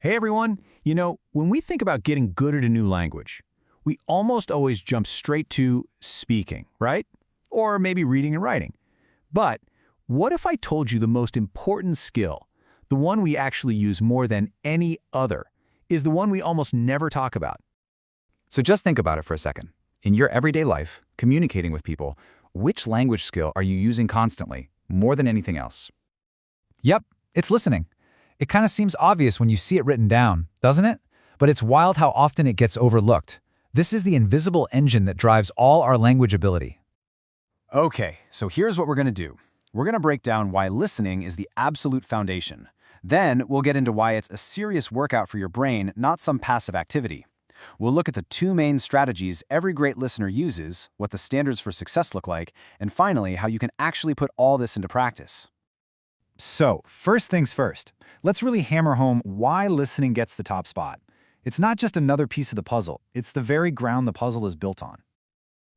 Hey everyone! When we think about getting good at a new language, we almost always jump straight to speaking, right? Or maybe reading and writing. But what if I told you the most important skill, the one we actually use more than any other, is the one we almost never talk about? So just think about it for a second. In your everyday life, communicating with people, which language skill are you using constantly, more than anything else? Yep, it's listening. It kind of seems obvious when you see it written down, doesn't it? But it's wild how often it gets overlooked. This is the invisible engine that drives all our language ability. Okay, so here's what we're going to do. We're going to break down why listening is the absolute foundation. Then we'll get into why it's a serious workout for your brain, not some passive activity. We'll look at the two main strategies every great listener uses, what the standards for success look like, and finally, how you can actually put all this into practice. So, first things first, let's really hammer home why listening gets the top spot. It's not just another piece of the puzzle, it's the very ground the puzzle is built on.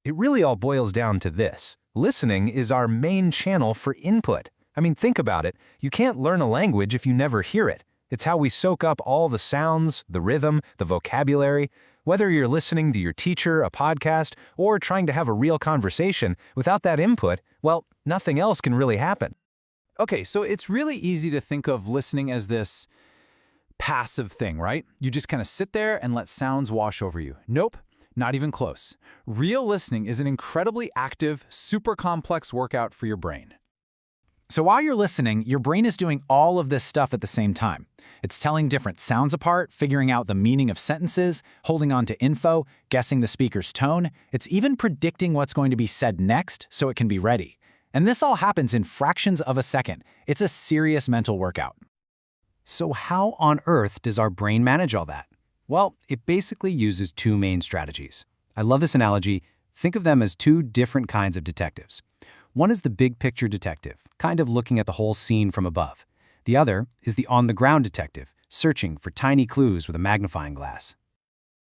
It really all boils down to this. Listening is our main channel for input. Think about it. You can't learn a language if you never hear it. It's how we soak up all the sounds, the rhythm, the vocabulary. Whether you're listening to your teacher, a podcast, or trying to have a real conversation, without that input, well, nothing else can really happen. Okay, so it's really easy to think of listening as this passive thing, right? You just kind of sit there and let sounds wash over you. Nope, not even close. Real listening is an incredibly active, super complex workout for your brain. So while you're listening, your brain is doing all of this stuff at the same time. It's telling different sounds apart, figuring out the meaning of sentences, holding on to info, guessing the speaker's tone. It's even predicting what's going to be said next so it can be ready. And this all happens in fractions of a second. It's a serious mental workout. So how on earth does our brain manage all that? Well, it basically uses two main strategies. I love this analogy. Think of them as two different kinds of detectives. One is the big picture detective, kind of looking at the whole scene from above. The other is the on-the-ground detective, searching for tiny clues with a magnifying glass.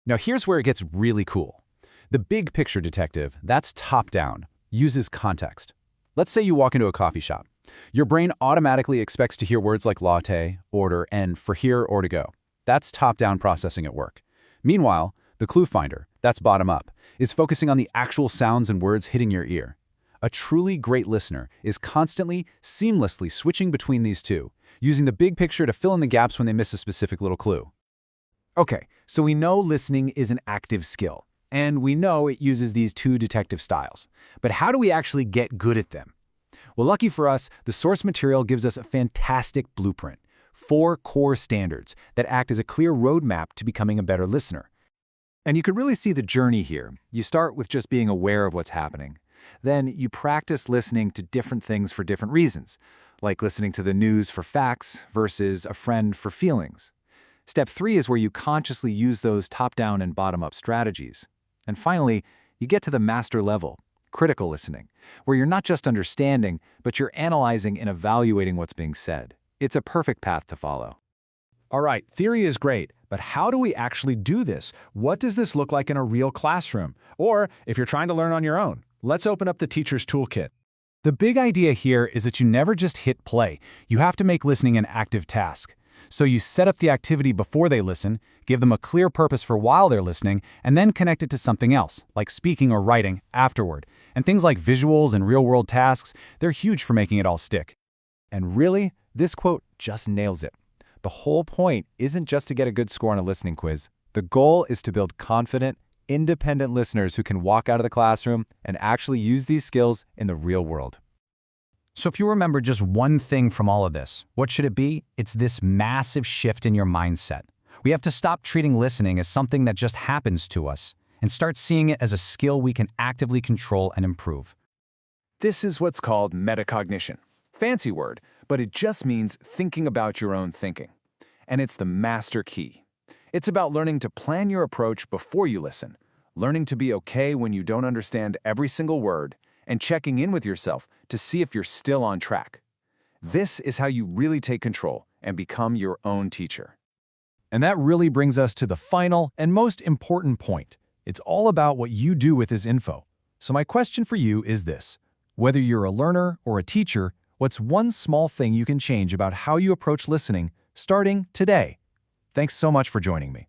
Now here's where it gets really cool. The big picture detective, that's top-down, uses context. Let's say you walk into a coffee shop. Your brain automatically expects to hear words like latte, order, and for here or to go. That's top-down processing at work. Meanwhile, the clue finder, that's bottom-up, is focusing on the actual sounds and words hitting your ear. A truly great listener is constantly, seamlessly switching between these two, using the big picture to fill in the gaps when they miss a specific little clue. Okay, so we know listening is an active skill. And we know it uses these two detective styles. But how do we actually get good at them? Well, lucky for us, the source material gives us a fantastic blueprint, 4 core standards that act as a clear roadmap to becoming a better listener. And you can really see the journey here. You start with just being aware of what's happening. Then you practice listening to different things for different reasons, like listening to the news for facts versus a friend for feelings. Step 3 is where you consciously use those top-down and bottom-up strategies. And finally, you get to the master level, critical listening, where you're not just understanding, but you're analyzing and evaluating what's being said. It's a perfect path to follow. All right, theory is great, but how do we actually do this? What does this look like in a real classroom? Or if you're trying to learn on your own, let's open up the teacher's toolkit. The big idea here is that you never just hit play. You have to make listening an active task. So you set up the activity before they listen, give them a clear purpose for while they're listening, and then connect it to something else, like speaking or writing, afterward. And things like visuals and real-world tasks, they're huge for making it all stick. And really, this quote just nails it. The whole point isn't just to get a good score on a listening quiz. The goal is to build confident, independent listeners who can walk out of the classroom and actually use these skills in the real world. So if you remember just one thing from all of this, what should it be? It's this massive shift in your mindset. We have to stop treating listening as something that just happens to us and start seeing it as a skill we can actively control and improve. This is what's called metacognition. Fancy word, but it just means thinking about your own thinking. And it's the master key. It's about learning to plan your approach before you listen, learning to be okay when you don't understand every single word, and checking in with yourself to see if you're still on track. This is how you really take control and become your own teacher. And that really brings us to the final and most important point. It's all about what you do with this info. So my question for you is this. Whether you're a learner or a teacher, what's one small thing you can change about how you approach listening starting today? Thanks so much for joining me.